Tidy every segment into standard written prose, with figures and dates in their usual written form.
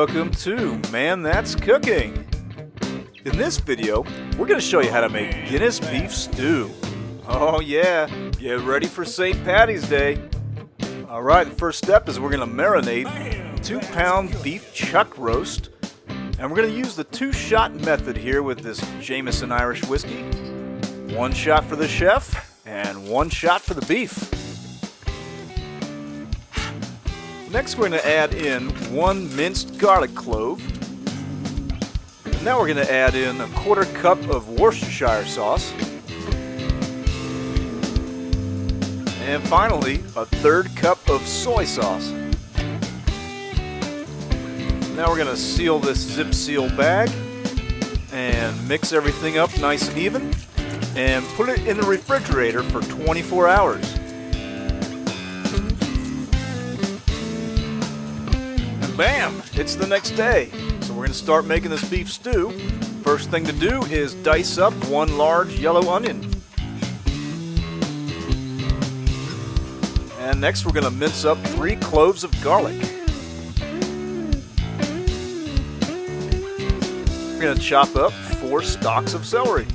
welcome to Man That's Cooking. In this video, we're going to show you how to make Guinness beef stew. Oh yeah, get ready for St. Patty's Day. Alright, the first step is we're going to marinate a 2-pound beef chuck roast. And we're going to use the 2-shot method here with this Jameson Irish whiskey. 1 shot for the chef and 1 shot for the beef. Next we're going to add in 1 minced garlic clove. Now we're going to add in a 1/4 cup of Worcestershire sauce. And finally, a 1/3 cup of soy sauce. Now we're going to seal this zip seal bag and mix everything up nice and even and put it in the refrigerator for 24 hours. Bam! It's the next day. So we're going to start making this beef stew. First thing to do is dice up 1 large yellow onion. And next we're going to mince up 3 cloves of garlic. We're going to chop up 4 stalks of celery.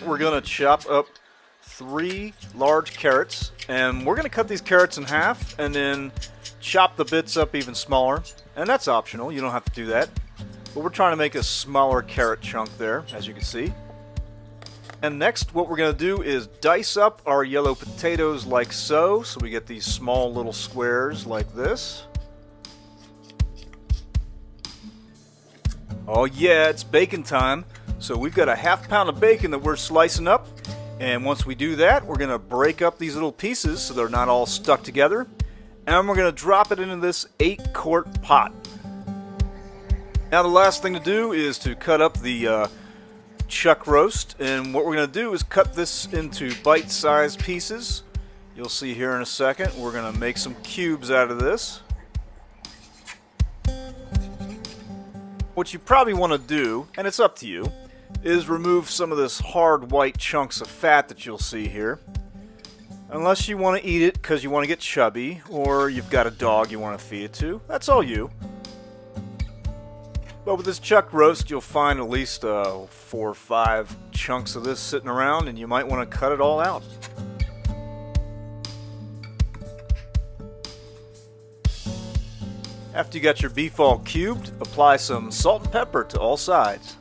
We're going to chop up 3 large carrots, and we're going to cut these carrots in half and then chop the bits up even smaller, and that's optional, you don't have to do that, but we're trying to make a smaller carrot chunk there, as you can see. And next what we're going to do is dice up our yellow potatoes like so we get these small little squares like this. Oh yeah, it's bacon time, so we've got a 1/2 pound of bacon that we're slicing up. And once we do that, we're going to break up these little pieces so they're not all stuck together. And we're going to drop it into this 8-quart pot. Now the last thing to do is to cut up the chuck roast. And what we're going to do is cut this into bite-sized pieces. You'll see here in a second. We're going to make some cubes out of this. What you probably want to do, and it's up to you, is remove some of this hard white chunks of fat that you'll see here. Unless you want to eat it because you want to get chubby, or you've got a dog you want to feed it to. That's all you. But with this chuck roast, you'll find at least 4 or 5 chunks of this sitting around, and you might want to cut it all out. After you got your beef all cubed, apply some salt and pepper to all sides.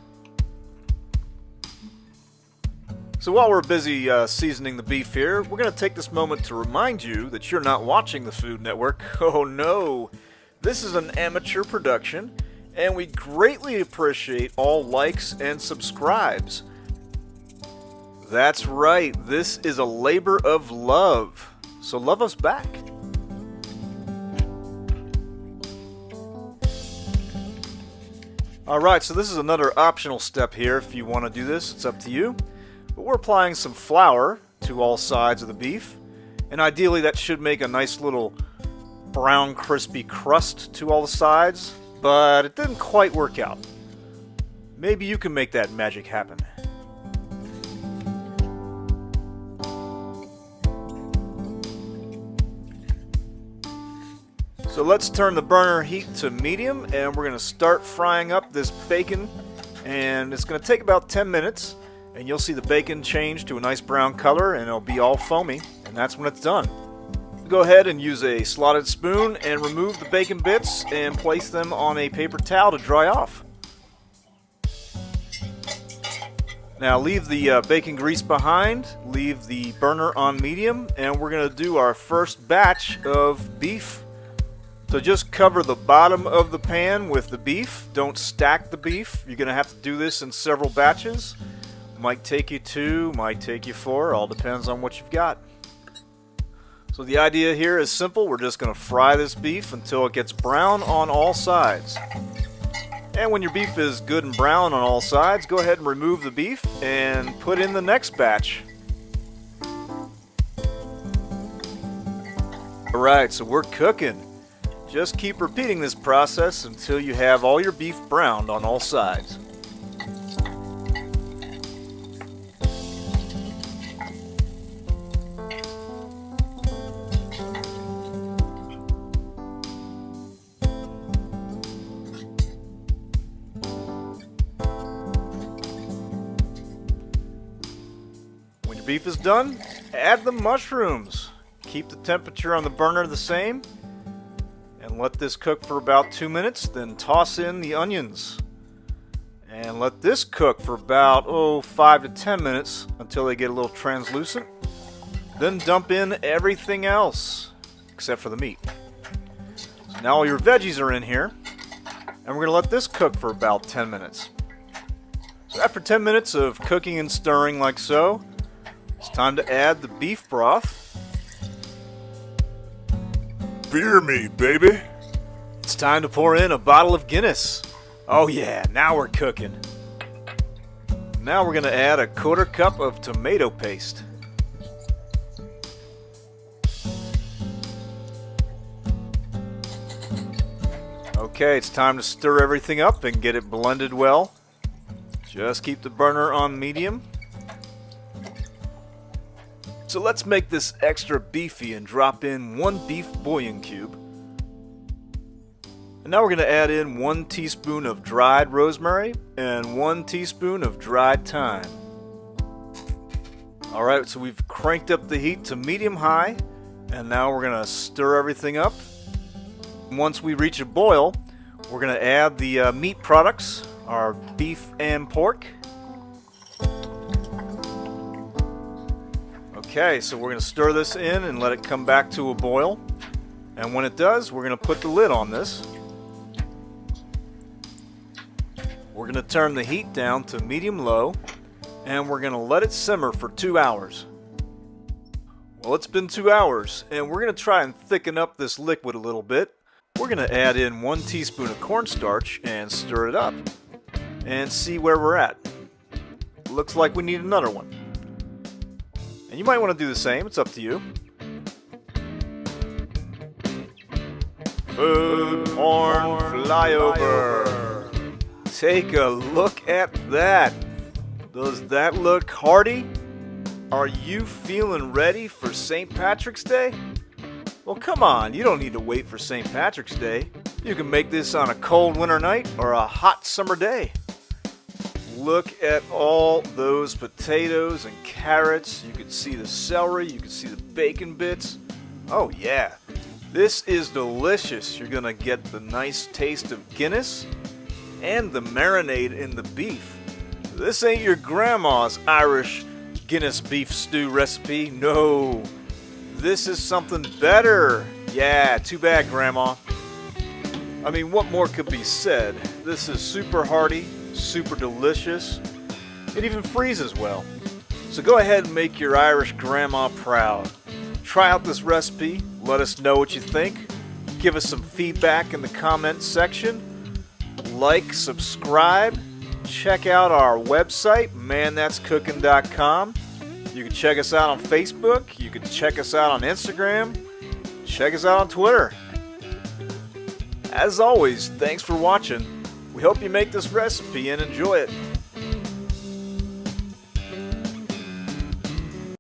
So while we're busy seasoning the beef here, we're going to take this moment to remind you that you're not watching the Food Network. Oh no! This is an amateur production, and we greatly appreciate all likes and subscribes. That's right, this is a labor of love, so love us back. Alright, so this is another optional step here. If you want to do this, it's up to you. But we're applying some flour to all sides of the beef, and ideally that should make a nice little brown crispy crust to all the sides, but it didn't quite work out. Maybe you can make that magic happen. So let's turn the burner heat to medium, and we're going to start frying up this bacon, and it's going to take about 10 minutes. And you'll see the bacon change to a nice brown color, and it'll be all foamy, and that's when it's done. Go ahead and use a slotted spoon and remove the bacon bits and place them on a paper towel to dry off. Now leave the bacon grease behind, leave the burner on medium, and we're going to do our first batch of beef. So just cover the bottom of the pan with the beef. Don't stack the beef. You're going to have to do this in several batches. Might take you 2, might take you 4, all depends on what you've got. So the idea here is simple. We're just going to fry this beef until it gets brown on all sides. And when your beef is good and brown on all sides, go ahead and remove the beef and put in the next batch. Alright, so we're cooking. Just keep repeating this process until you have all your beef browned on all sides. beef is done, add the mushrooms. Keep the temperature on the burner the same and let this cook for about 2 minutes, then toss in the onions. And let this cook for about 5 to 10 minutes until they get a little translucent. Then dump in everything else except for the meat. So now all your veggies are in here, and we're going to let this cook for about 10 minutes. So after 10 minutes of cooking and stirring like so, it's time to add the beef broth. Beer me, baby. It's time to pour in a bottle of Guinness. Oh yeah, now we're cooking. Now we're going to add a 1/4 cup of tomato paste. Okay, it's time to stir everything up and get it blended well. Just keep the burner on medium. So let's make this extra beefy and drop in 1 beef bouillon cube. And now we're going to add in 1 teaspoon of dried rosemary and 1 teaspoon of dried thyme. Alright, so we've cranked up the heat to medium high, and now we're going to stir everything up. Once we reach a boil, we're going to add the meat products, our beef and pork. Okay, so we're going to stir this in and let it come back to a boil. And when it does, we're going to put the lid on this. We're going to turn the heat down to medium-low, and we're going to let it simmer for 2 hours. Well, it's been 2 hours, and we're going to try and thicken up this liquid a little bit. We're going to add in 1 teaspoon of cornstarch and stir it up and see where we're at. Looks like we need another one. And you might want to do the same, it's up to you. Food porn flyover. Take a look at that. Does that look hearty? Are you feeling ready for St. Patrick's Day? Well, come on, you don't need to wait for St. Patrick's Day. You can make this on a cold winter night or a hot summer day. Look at all those potatoes and carrots. You can see the celery, you can see the bacon bits. Oh yeah, this is delicious. You're gonna get the nice taste of Guinness and the marinade in the beef. This ain't your grandma's Irish Guinness beef stew recipe. No, this is something better. Yeah, too bad, Grandma. I mean, what more could be said? This is super hearty, super delicious. It even freezes well. So go ahead and make your Irish grandma proud. Try out this recipe. Let us know what you think. Give us some feedback in the comment section. Like, subscribe. Check out our website, manthat'scooking.com. You can check us out on Facebook. You can check us out on Instagram. Check us out on Twitter. As always, thanks for watching. We hope you make this recipe and enjoy it.